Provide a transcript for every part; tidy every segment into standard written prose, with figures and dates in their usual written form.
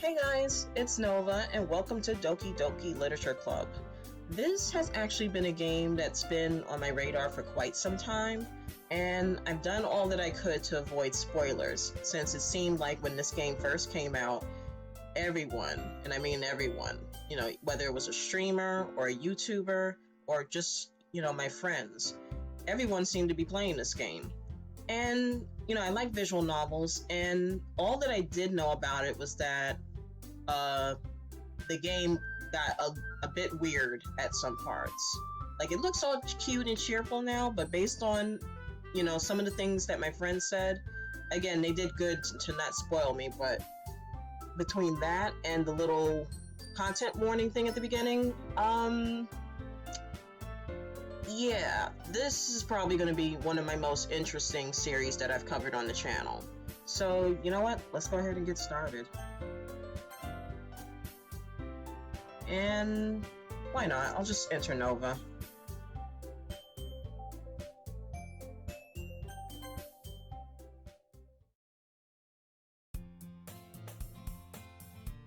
Hey guys, it's Nova and welcome to Doki Doki Literature Club. This has actually been a game that's been on my radar for quite some time, and I've done all that I could to avoid spoilers, since it seemed like when this game first came out, everyone, and I mean everyone, whether it was a streamer or a YouTuber or just, my friends, everyone seemed to be playing this game. And, I like visual novels, and all that I did know about it was that the game got a bit weird at some parts. Like, it looks all cute and cheerful now, but based on, some of the things that my friends said, again, they did good to not spoil me, but between that and the little content warning thing at the beginning, yeah, this is probably going to be one of my most interesting series that I've covered on the channel. So, you know what? Let's go ahead and get started. And why not? I'll just enter Nova.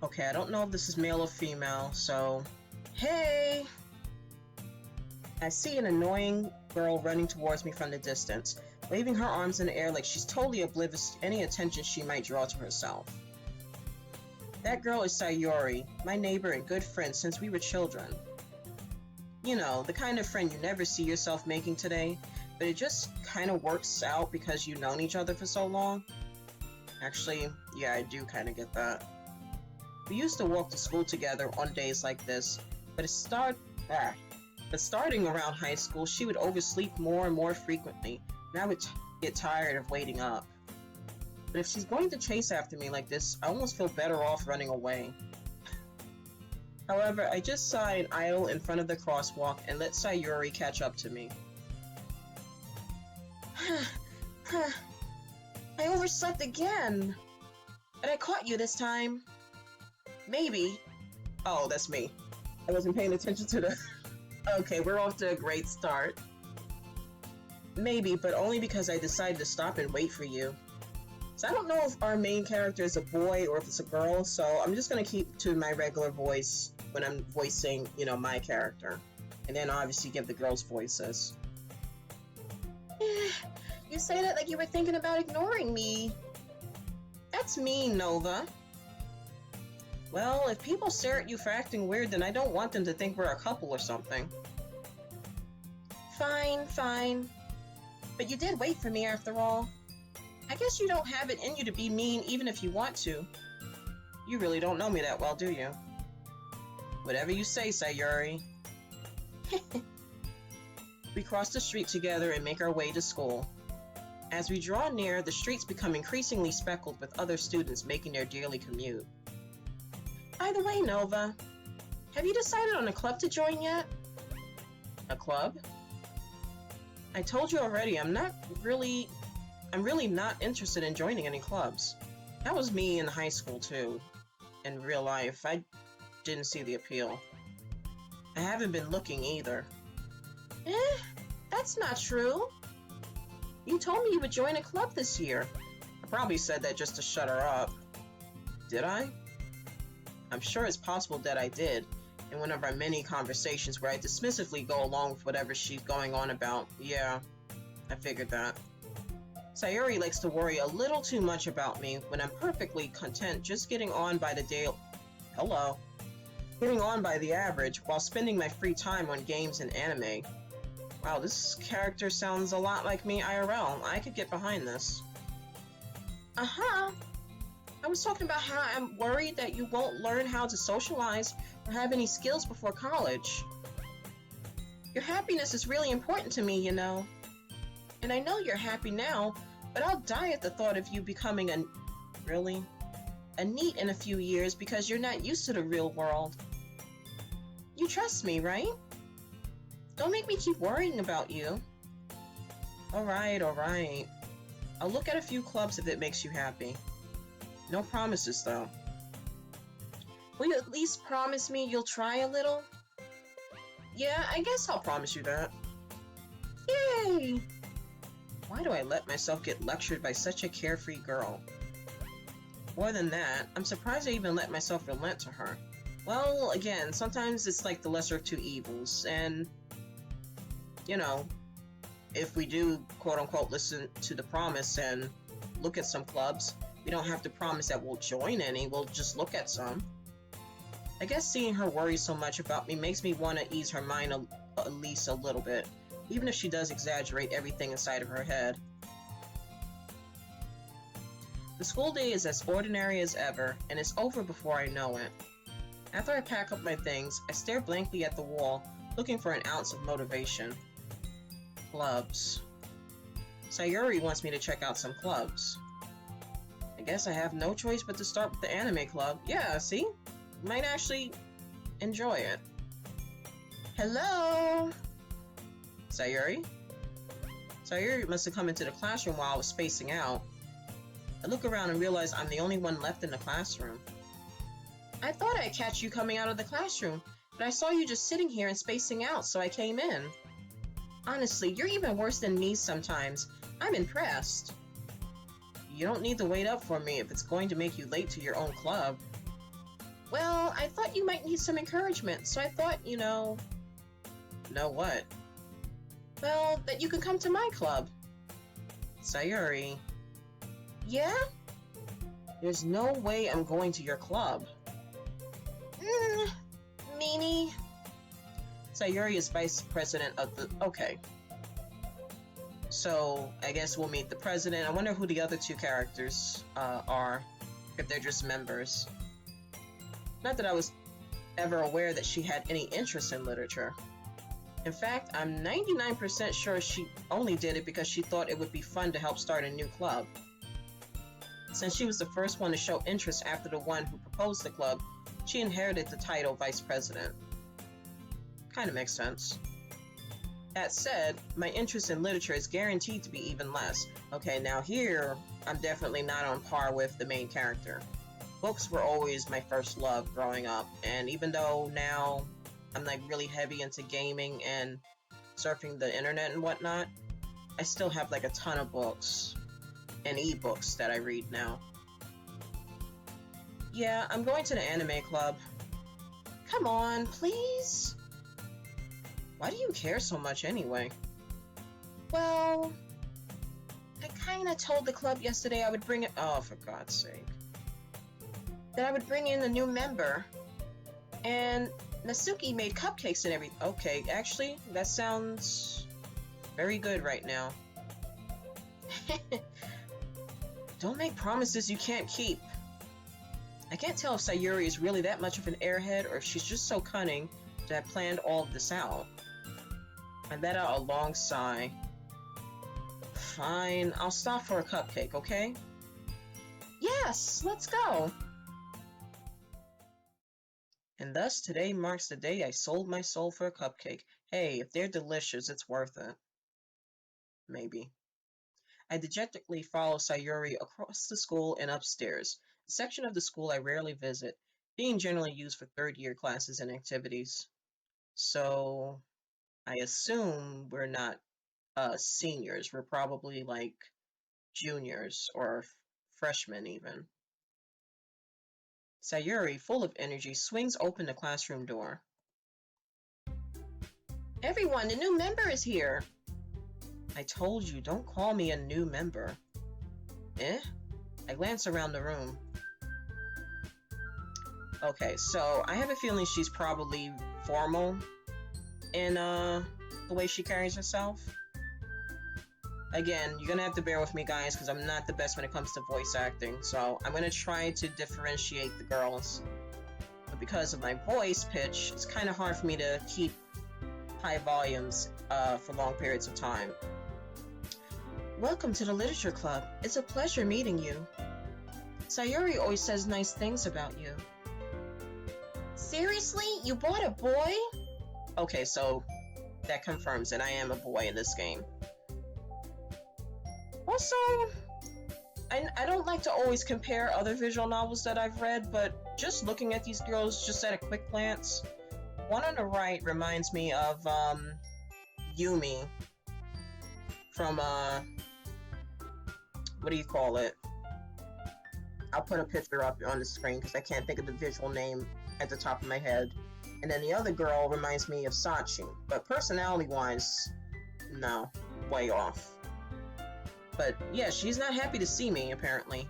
Okay, I don't know if this is male or female, so... Hey! I see an annoying girl running towards me from the distance, waving her arms in the air like she's totally oblivious to any attention she might draw to herself. That girl is Sayori, my neighbor and good friend since we were children. You know, the kind of friend you never see yourself making today, but it just kind of works out because you've known each other for so long. Actually, yeah, I do kind of get that. We used to walk to school together on days like this, but starting around high school, she would oversleep more and more frequently, and I would get tired of waiting up. But if she's going to chase after me like this, I almost feel better off running away. However, I just saw an idol in front of the crosswalk and let Sayori catch up to me. I overslept again! But I caught you this time. Maybe. Oh, that's me. I wasn't paying attention to the... Okay, we're off to a great start. Maybe, but only because I decided to stop and wait for you. So I don't know if our main character is a boy or if it's a girl, so I'm just going to keep to my regular voice when I'm voicing, my character. And then obviously give the girls' voices. You say that like you were thinking about ignoring me. That's mean, Nova. Well, if people stare at you for acting weird, then I don't want them to think we're a couple or something. Fine. But you did wait for me after all. I guess you don't have it in you to be mean even if you want to. You really don't know me that well, do you? Whatever you say, Sayori. We cross the street together and make our way to school. As we draw near, the streets become increasingly speckled with other students making their daily commute. By the way, Nova, have you decided on a club to join yet? A club? I told you already, I'm really not interested in joining any clubs. That was me in high school too. In real life, I didn't see the appeal. I haven't been looking either. That's not true. You told me you would join a club this year. I probably said that just to shut her up. Did I? I'm sure it's possible that I did, in one of our many conversations where I dismissively go along with whatever she's going on about. Yeah, I figured that. Sayori likes to worry a little too much about me when I'm perfectly content just getting on by the average while spending my free time on games and anime. Wow, this character sounds a lot like me IRL. I could get behind this. I was talking about how I'm worried that you won't learn how to socialize or have any skills before college. Your happiness is really important to me, And I know you're happy now, but I'll die at the thought of you becoming a NEET in a few years because you're not used to the real world. You trust me, right? Don't make me keep worrying about you. Alright. I'll look at a few clubs if it makes you happy. No promises, though. Will you at least promise me you'll try a little? Yeah, I guess I'll promise you that. Yay! Why do I let myself get lectured by such a carefree girl? More than that, I'm surprised I even let myself relent to her. Well, again, sometimes it's like the lesser of two evils, and, you know, if we do, quote-unquote, listen to the promise and look at some clubs, we don't have to promise that we'll join any, we'll just look at some. I guess seeing her worry so much about me makes me want to ease her mind at least a little bit, even if she does exaggerate everything inside of her head. The school day is as ordinary as ever, and it's over before I know it. After I pack up my things, I stare blankly at the wall, looking for an ounce of motivation. Clubs. Sayori wants me to check out some clubs. I guess I have no choice but to start with the anime club. Yeah, see? Might actually enjoy it. Hello? Sayori? Sayori must have come into the classroom while I was spacing out. I look around and realize I'm the only one left in the classroom. I thought I'd catch you coming out of the classroom, but I saw you just sitting here and spacing out, so I came in. Honestly, you're even worse than me sometimes. I'm impressed. You don't need to wait up for me if it's going to make you late to your own club. Well, I thought you might need some encouragement, so I thought, Know what? Well, that you can come to my club. Sayori. Yeah? There's no way I'm going to your club. Meanie. Sayori is vice president of the... Okay. So, I guess we'll meet the president. I wonder who the other two characters are, if they're just members. Not that I was ever aware that she had any interest in literature. In fact, I'm 99% sure she only did it because she thought it would be fun to help start a new club. Since she was the first one to show interest after the one who proposed the club, she inherited the title Vice President. Kinda makes sense. That said, my interest in literature is guaranteed to be even less. Okay, now here, I'm definitely not on par with the main character. Books were always my first love growing up, and even though now I'm like really heavy into gaming and surfing the internet and whatnot, I still have like a ton of books and ebooks that I read now. Yeah, I'm going to the anime club. Come on, please? Why do you care so much anyway? Well, I kinda told the club yesterday I would bring it- oh, for God's sake. That I would bring in a new member. And Natsuki made cupcakes and everything. Okay, actually, that sounds very good right now. Don't make promises you can't keep. I can't tell if Sayori is really that much of an airhead or if she's just so cunning to have planned all of this out. I let out a long sigh. Fine, I'll stop for a cupcake, okay? Yes, let's go! And thus today marks the day I sold my soul for a cupcake. Hey, if they're delicious, it's worth it. Maybe. I dejectedly follow Sayori across the school and upstairs, a section of the school I rarely visit, being generally used for third-year classes and activities. So, I assume we're not seniors. We're probably like juniors or freshmen even. Sayori, full of energy, swings open the classroom door. Everyone, the new member is here! I told you, don't call me a new member. Eh? I glance around the room. Okay, so I have a feeling she's probably formal in the way she carries herself. Again, you're gonna have to bear with me, guys, because I'm not the best when it comes to voice acting, so I'm gonna try to differentiate the girls. But because of my voice pitch, it's kind of hard for me to keep high volumes for long periods of time. Welcome to the Literature Club. It's a pleasure meeting you. Sayori always says nice things about you. Seriously? You bought a boy? Okay, so that confirms that I am a boy in this game. Also, I don't like to always compare other visual novels that I've read, but just looking at these girls just at a quick glance, one on the right reminds me of Yumi from what do you call it? I'll put a picture up on the screen because I can't think of the visual name at the top of my head. And then the other girl reminds me of Sachi, but personality-wise, no, way off. But yeah, she's not happy to see me, apparently.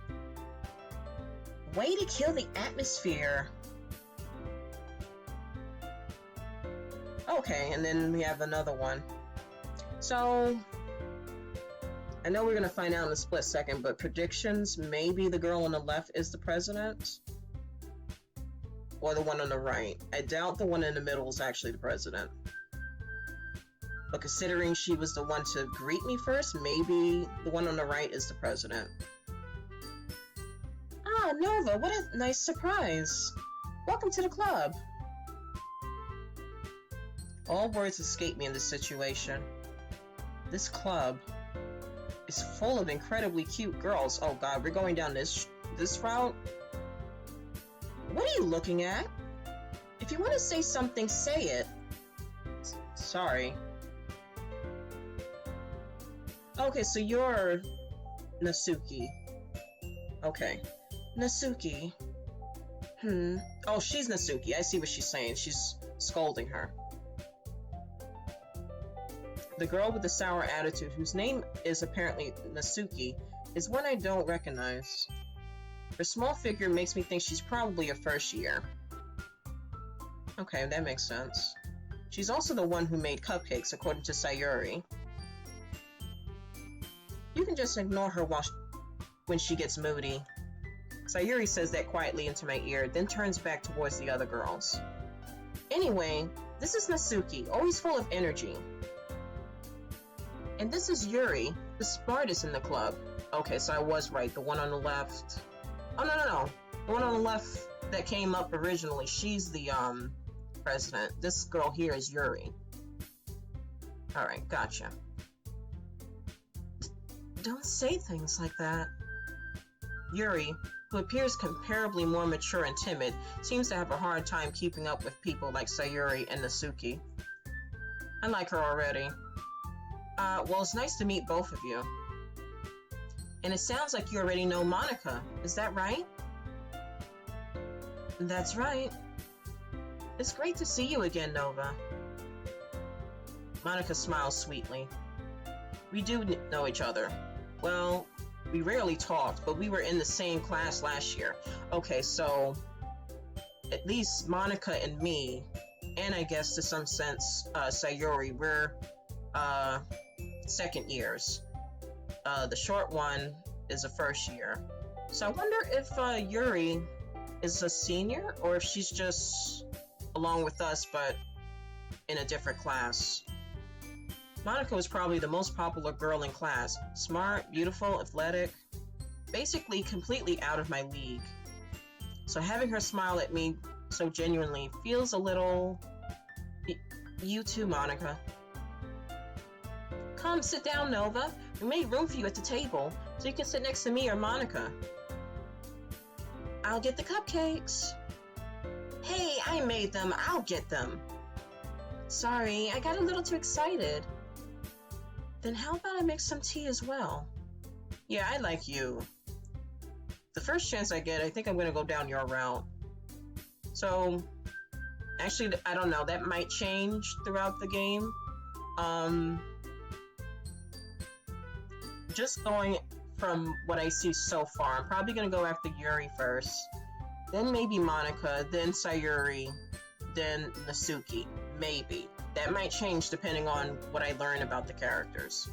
Way to kill the atmosphere. Okay, and then we have another one. So, I know we're gonna find out in a split second, but predictions, maybe the girl on the left is the president? Or the one on the right. I doubt the one in the middle is actually the president. But considering she was the one to greet me first, maybe the one on the right is the president. Ah, Nova, what a nice surprise. Welcome to the club. All words escape me in this situation. This club is full of incredibly cute girls. Oh god, we're going down this route? What are you looking at? If you want to say something, say it. Sorry. Okay, so you're Natsuki. Okay. Natsuki. Oh, she's Natsuki. I see what she's saying. She's scolding her. The girl with the sour attitude, whose name is apparently Natsuki, is one I don't recognize. Her small figure makes me think she's probably a first year. Okay, that makes sense. She's also the one who made cupcakes, according to Sayori. You can just ignore her when she gets moody. Sayori says that quietly into my ear, then turns back towards the other girls. Anyway, this is Natsuki, always full of energy. And this is Yuri, the smartest in the club. Okay, so I was right, the one on the left... Oh, no. The one on the left that came up originally, she's the, president. This girl here is Yuri. Alright, gotcha. Don't say things like that. Yuri, who appears comparably more mature and timid, seems to have a hard time keeping up with people like Sayori and Natsuki. I like her already. Well, it's nice to meet both of you. And it sounds like you already know Monika, is that right? That's right. It's great to see you again, Nova. Monika smiles sweetly. We do know each other. Well, we rarely talked, but we were in the same class last year. Okay, so at least Monika and me, and I guess to some sense, Sayori, we're, second years. The short one is a first year. So I wonder if Yuri is a senior, or if she's just along with us, but in a different class. Monika was probably the most popular girl in class. Smart, beautiful, athletic. Basically completely out of my league. So having her smile at me so genuinely feels a little... You too, Monika. Come, sit down, Nova. We made room for you at the table, so you can sit next to me or Monika. I'll get the cupcakes. Hey, I made them. I'll get them. Sorry, I got a little too excited. Then how about I make some tea as well? Yeah, I like you. The first chance I get, I think I'm gonna go down your route. So, actually, I don't know. That might change throughout the game. Just going from what I see so far, I'm probably gonna go after Yuri first, then maybe Monika, then Sayori, then Natsuki. Maybe. That might change depending on what I learn about the characters.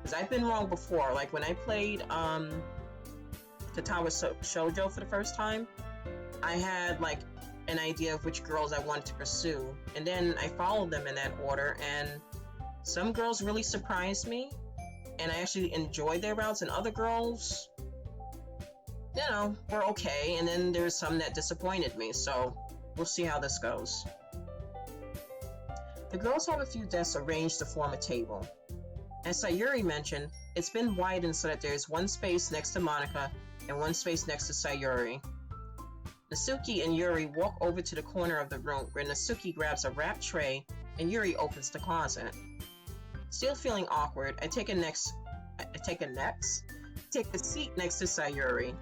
Because I've been wrong before, like when I played Katawa Shoujo for the first time, I had like an idea of which girls I wanted to pursue, and then I followed them in that order, and some girls really surprised me, and I actually enjoyed their routes, and other girls, you know, were okay, and then there's some that disappointed me, so we'll see how this goes. The girls have a few desks arranged to form a table. As Sayori mentioned, it's been widened so that there's one space next to Monika and one space next to Sayori. Natsuki and Yuri walk over to the corner of the room where Natsuki grabs a wrapped tray and Yuri opens the closet. Still feeling awkward, I take a seat next to Sayori.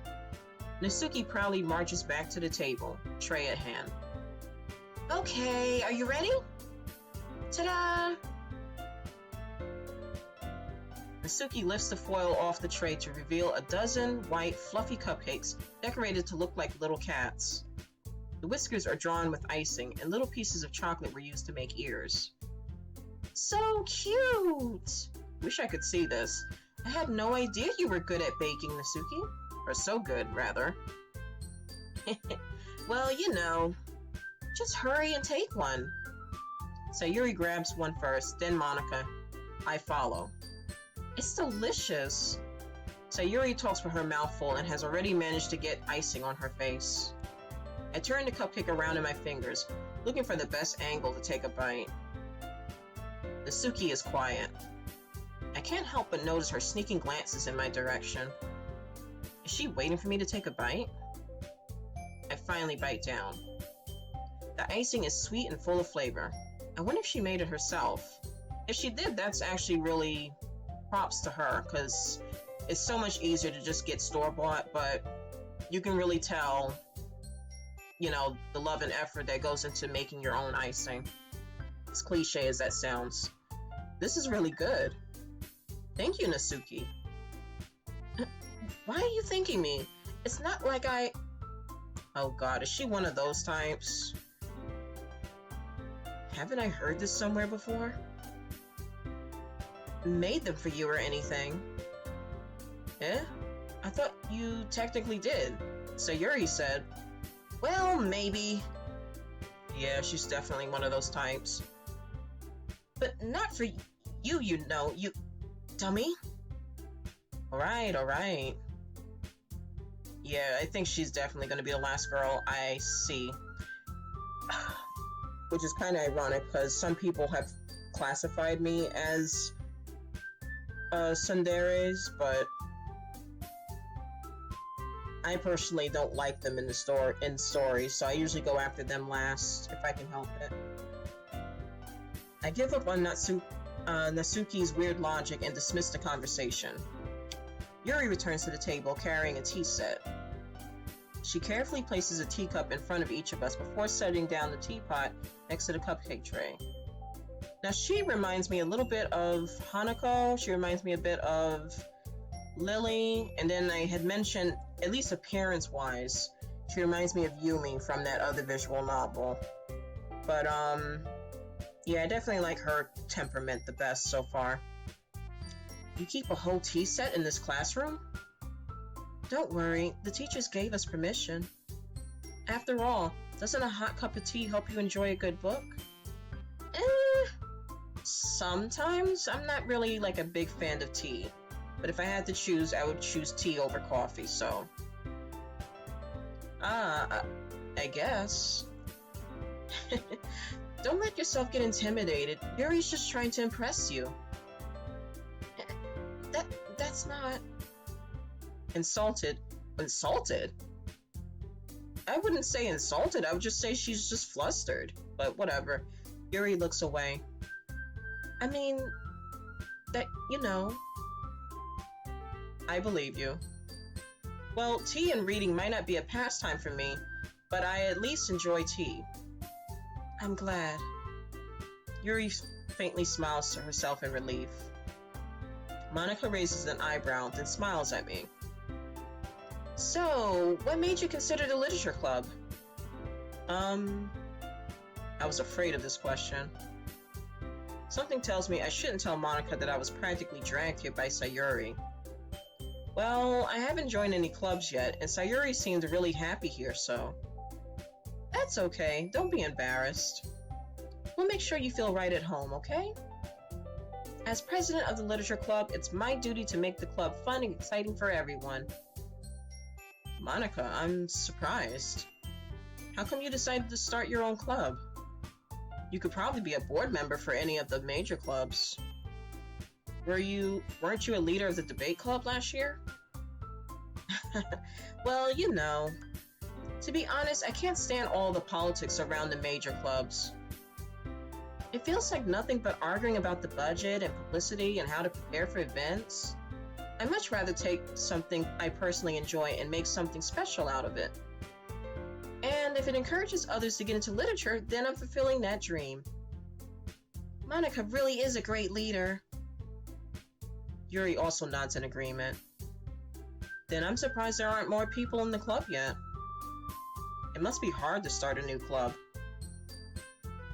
Natsuki proudly marches back to the table, tray at hand. Okay, are you ready? Ta-da! Natsuki lifts the foil off the tray to reveal a dozen white, fluffy cupcakes decorated to look like little cats. The whiskers are drawn with icing, and little pieces of chocolate were used to make ears. So cute! Wish I could see this. I had no idea you were good at baking, Natsuki. Or so good, rather. Well, you know, just hurry and take one. Sayori grabs one first, then Monika. I follow. It's delicious. Sayori talks with her mouth full and has already managed to get icing on her face. I turn the cupcake around in my fingers, looking for the best angle to take a bite. Natsuki is quiet. I can't help but notice her sneaking glances in my direction. Is she waiting for me to take a bite? I finally bite down. The icing is sweet and full of flavor. I wonder if she made it herself. If she did, that's actually really props to her, because it's so much easier to just get store-bought, but you can really tell, you know, the love and effort that goes into making your own icing. As cliche as that sounds. This is really good. Thank you, Natsuki. Why are you thanking me? It's not like I... Oh god, is she one of those types? Haven't I heard this somewhere before? Made them for you or anything. Eh? I thought you technically did. Sayori said. Well, maybe. Yeah, she's definitely one of those types. But not for you, you know, you... dummy? Alright. Yeah, I think she's definitely gonna be the last girl I see. Which is kind of ironic, because some people have classified me as tsunderes, but I personally don't like them in stories, so I usually go after them last if I can help it. I give up on Natsuki's weird logic and dismiss the conversation. Yuri returns to the table carrying a tea set. She carefully places a teacup in front of each of us before setting down the teapot next to the cupcake tray. Now she reminds me a little bit of Hanako, she reminds me a bit of Lily, and then I had mentioned, at least appearance-wise, she reminds me of Yumi from that other visual novel. But, yeah, I definitely like her temperament the best so far. You keep a whole tea set in this classroom? Don't worry, the teachers gave us permission. After all, doesn't a hot cup of tea help you enjoy a good book? Sometimes. I'm not really like a big fan of tea. But if I had to choose, I would choose tea over coffee, so... I guess. Don't let yourself get intimidated. Yuri's just trying to impress you. That's not... Insulted? I wouldn't say insulted, I would just say she's just flustered. But whatever. Yuri looks away. I mean... that, you know... I believe you. Well, tea and reading might not be a pastime for me, but I at least enjoy tea. I'm glad. Yuri faintly smiles to herself in relief. Monika raises an eyebrow, then smiles at me. So, what made you consider the literature club? I was afraid of this question. Something tells me I shouldn't tell Monika that I was practically dragged here by Sayori. Well, I haven't joined any clubs yet, and Sayori seemed really happy here, so... That's okay, don't be embarrassed. We'll make sure you feel right at home, okay? As president of the literature club, it's my duty to make the club fun and exciting for everyone. Monika, I'm surprised. How come you decided to start your own club? You could probably be a board member for any of the major clubs. Weren't you a leader of the debate club last year? Well, you know. To be honest, I can't stand all the politics around the major clubs. It feels like nothing but arguing about the budget and publicity and how to prepare for events. I'd much rather take something I personally enjoy and make something special out of it. And if it encourages others to get into literature, then I'm fulfilling that dream. Monika really is a great leader. Yuri also nods in agreement. Then I'm surprised there aren't more people in the club yet. It must be hard to start a new club.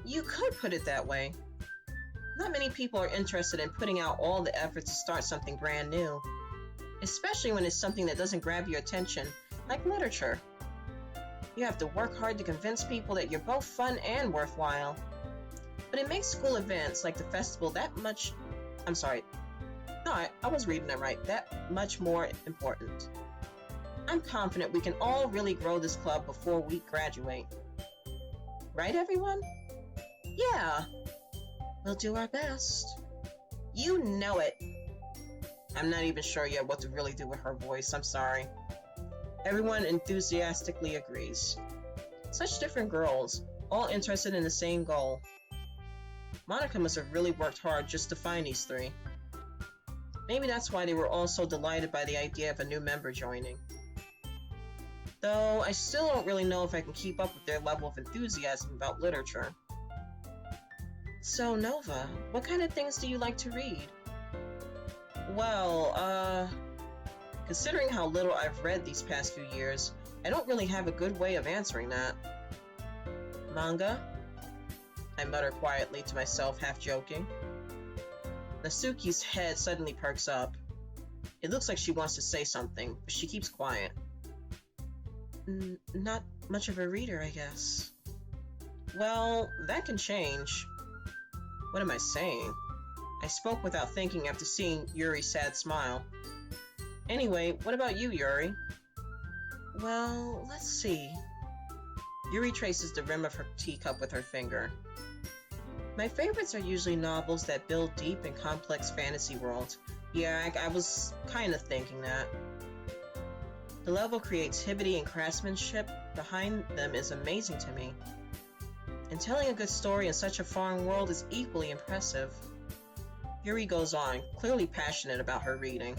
You could put it that way. Not many people are interested in putting out all the effort to start something brand new, especially when it's something that doesn't grab your attention, like literature. You have to work hard to convince people that you're both fun and worthwhile. But it makes school events like the festival that much more important. I'm confident we can all really grow this club before we graduate. Right, everyone? Yeah. We'll do our best. You know it. I'm not even sure yet what to really do with her voice. I'm sorry. Everyone enthusiastically agrees. Such different girls, all interested in the same goal. Monika must have really worked hard just to find these three. Maybe that's why they were all so delighted by the idea of a new member joining. Though I still don't really know if I can keep up with their level of enthusiasm about literature. So, Nova, what kind of things do you like to read? Well, considering how little I've read these past few years, I don't really have a good way of answering that. Manga? I mutter quietly to myself, half joking. Natsuki's head suddenly perks up. It looks like she wants to say something, but she keeps quiet. Not much of a reader, I guess. Well, that can change. What am I saying? I spoke without thinking after seeing Yuri's sad smile. Anyway, what about you, Yuri? Well, let's see. Yuri traces the rim of her teacup with her finger. My favorites are usually novels that build deep and complex fantasy worlds. Yeah, I was kind of thinking that. The level of creativity and craftsmanship behind them is amazing to me. And telling a good story in such a foreign world is equally impressive. Yuri goes on, clearly passionate about her reading.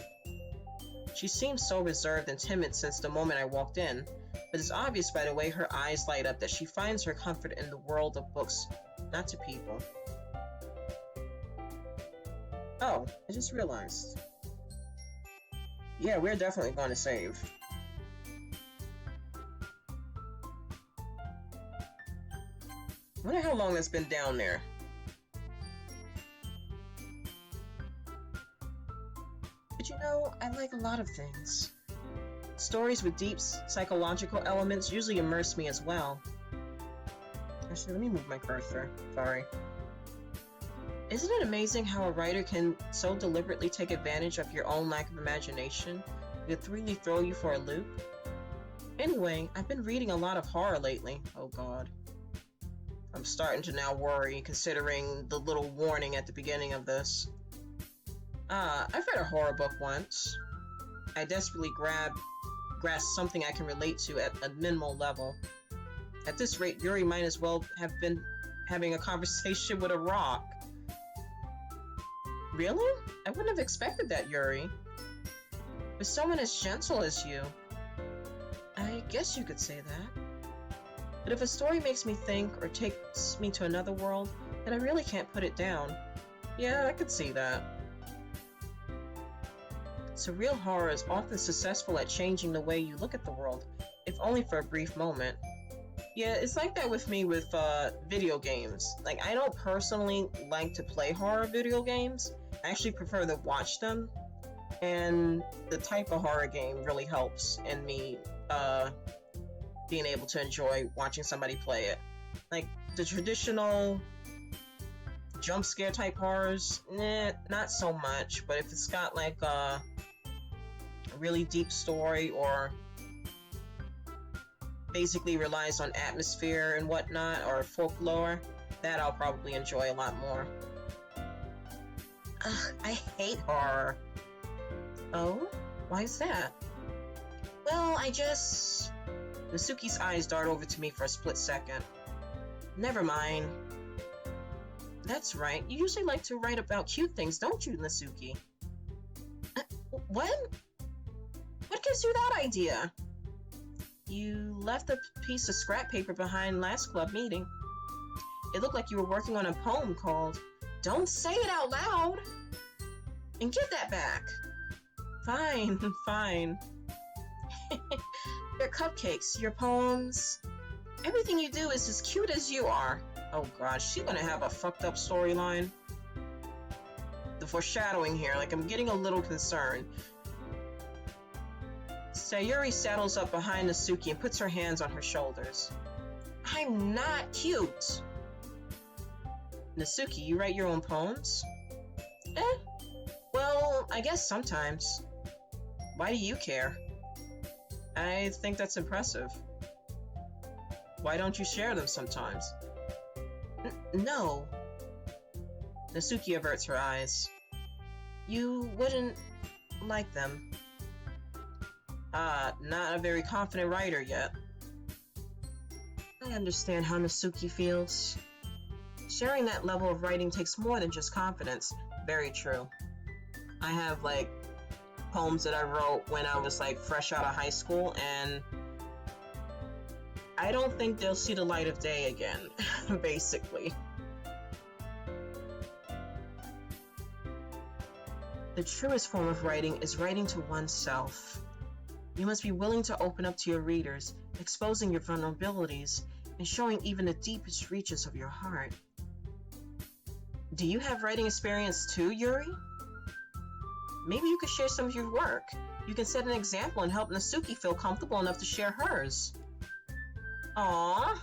She seems so reserved and timid since the moment I walked in, but it's obvious by the way her eyes light up that she finds her comfort in the world of books, not to people. Oh, I just realized. Yeah, we're definitely going to save. I wonder how long it's been down there. But you know, I like a lot of things. Stories with deep psychological elements usually immerse me as well. Actually, let me move my cursor. Sorry. Isn't it amazing how a writer can so deliberately take advantage of your own lack of imagination to really throw you for a loop? Anyway, I've been reading a lot of horror lately. Oh god. I'm starting to now worry, considering the little warning at the beginning of this. I've read a horror book once. I desperately grasped something I can relate to at a minimal level. At this rate, Yuri might as well have been having a conversation with a rock. Really? I wouldn't have expected that, Yuri. With someone as gentle as you. I guess you could say that. But if a story makes me think or takes me to another world, then I really can't put it down. Yeah, I could see that. Surreal horror is often successful at changing the way you look at the world, if only for a brief moment. Yeah, it's like that with me with video games. Like, I don't personally like to play horror video games. I actually prefer to watch them. And the type of horror game really helps in me being able to enjoy watching somebody play it. Like, the traditional jump scare type horrors, not so much. But if it's got like a really deep story or basically relies on atmosphere and whatnot, or folklore, that I'll probably enjoy a lot more. Ugh, I hate horror. Oh? Why is that? Well, Natsuki's eyes dart over to me for a split second. Never mind. That's right, you usually like to write about cute things, don't you, Natsuki? What? What gives you that idea? You left a piece of scrap paper behind last club meeting. It looked like you were working on a poem called Don't Say It Out Loud! And give that back! Fine, fine. Your cupcakes, your poems, everything you do is as cute as you are. Oh gosh, she's gonna have a fucked up storyline. The foreshadowing here, like I'm getting a little concerned. Sayori saddles up behind Natsuki and puts her hands on her shoulders. I'm not cute! Natsuki, you write your own poems? Well, I guess sometimes. Why do you care? I think that's impressive. Why don't you share them sometimes? No. Natsuki averts her eyes. You wouldn't like them. Not a very confident writer yet. I understand how Natsuki feels. Sharing that level of writing takes more than just confidence. Very true. I have, like, poems that I wrote when I was, like, fresh out of high school, and I don't think they'll see the light of day again, basically. The truest form of writing is writing to oneself. You must be willing to open up to your readers, exposing your vulnerabilities, and showing even the deepest reaches of your heart. Do you have writing experience too, Yuri? Maybe you could share some of your work. You can set an example and help Natsuki feel comfortable enough to share hers. Aww.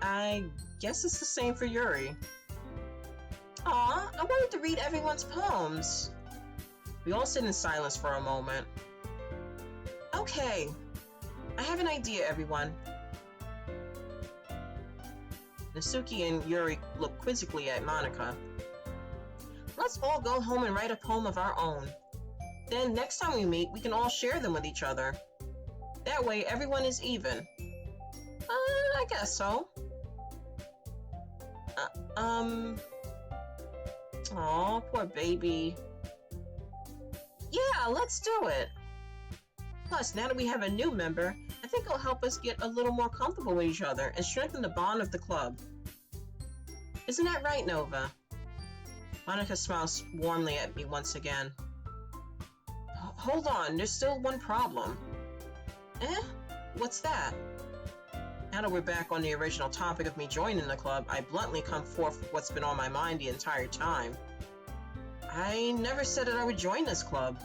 I guess it's the same for Yuri. Aw, I wanted to read everyone's poems. We all sit in silence for a moment. Okay, I have an idea, everyone. Natsuki and Yuri look quizzically at Monika. Let's all go home and write a poem of our own. Then next time we meet, we can all share them with each other. That way, everyone is even. I guess so. Aw, poor baby. Yeah, let's do it. Plus, now that we have a new member, I think it'll help us get a little more comfortable with each other and strengthen the bond of the club. Isn't that right, Nova? Monika smiles warmly at me once again. Hold on, there's still one problem. What's that? Now that we're back on the original topic of me joining the club, I bluntly come forth with what's been on my mind the entire time. I never said that I would join this club.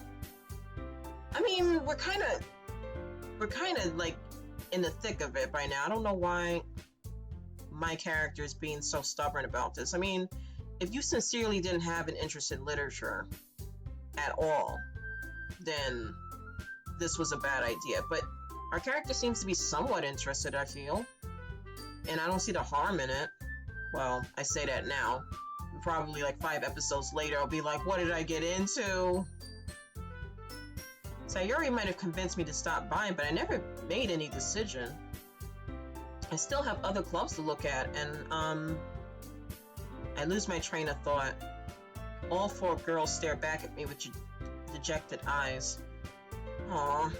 I mean, we're kind of like in the thick of it by now. I don't know why my character is being so stubborn about this. I mean, if you sincerely didn't have an interest in literature at all, then this was a bad idea. But our character seems to be somewhat interested, I feel. And I don't see the harm in it. Well, I say that now. Probably like 5 episodes later, I'll be like, what did I get into? Sayori might have convinced me to stop by, but I never made any decision. I still have other clubs to look at, and I lose my train of thought. All 4 girls stare back at me with dejected eyes. Aww.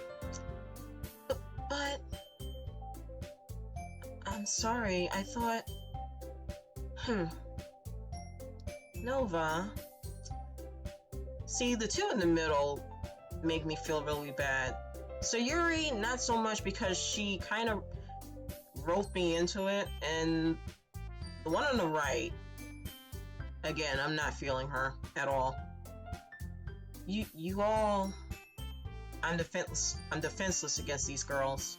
But I'm sorry, I thought... Nova. See, the 2 in the middle make me feel really bad. So Yuri, not so much because she kind of roped me into it, and the one on the right, again, I'm not feeling her at all. You all... I'm defenseless against these girls.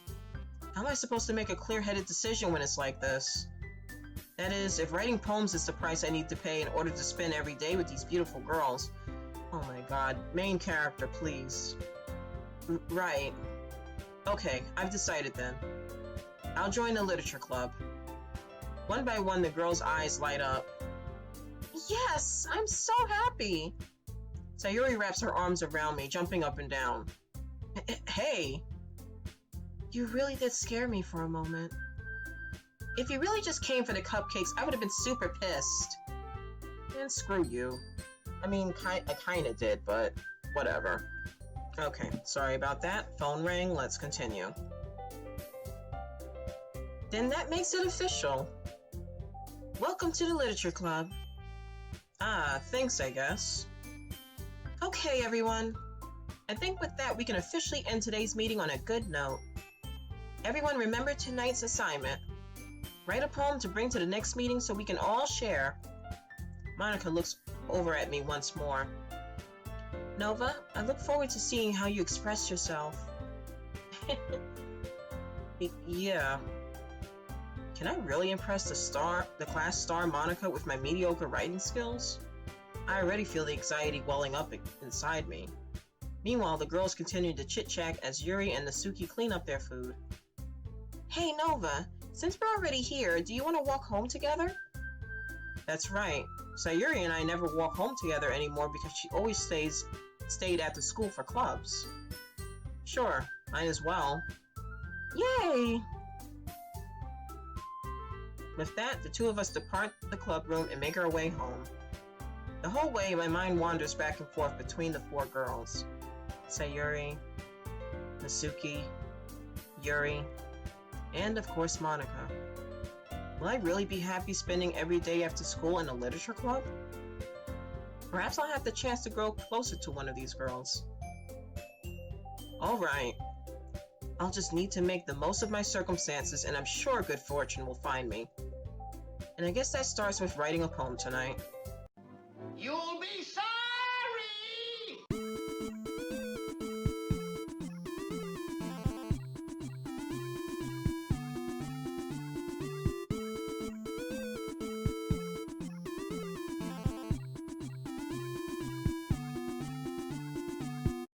How am I supposed to make a clear-headed decision when it's like this? That is, if writing poems is the price I need to pay in order to spend every day with these beautiful girls. Oh my god, main character, please. Right. Okay, I've decided then. I'll join the literature club. One by one, the girls' eyes light up. Yes, I'm so happy! Sayori wraps her arms around me, jumping up and down. Hey! You really did scare me for a moment. If you really just came for the cupcakes, I would have been super pissed. And screw you. I mean, I kinda did, but whatever. Okay, sorry about that. Phone rang, let's continue. Then that makes it official. Welcome to the Literature Club. Ah, thanks, I guess. Okay, everyone. I think with that, we can officially end today's meeting on a good note. Everyone remember tonight's assignment. Write a poem to bring to the next meeting so we can all share. Monika looks over at me once more. Nova, I look forward to seeing how you express yourself. Yeah. Can I really impress the class star Monika with my mediocre writing skills? I already feel the anxiety welling up inside me. Meanwhile, the girls continue to chit-chat as Yuri and Natsuki clean up their food. Hey Nova, since we're already here, do you want to walk home together? That's right. Sayori and I never walk home together anymore because she always stayed at the school for clubs. Sure, might as well. Yay! With that, the two of us depart the club room and make our way home. The whole way, my mind wanders back and forth between the four girls. Sayori, Natsuki, Yuri, and of course Monika. Will I really be happy spending every day after school in a literature club? Perhaps I'll have the chance to grow closer to one of these girls. Alright. I'll just need to make the most of my circumstances, and I'm sure good fortune will find me. And I guess that starts with writing a poem tonight. You'll be sorry!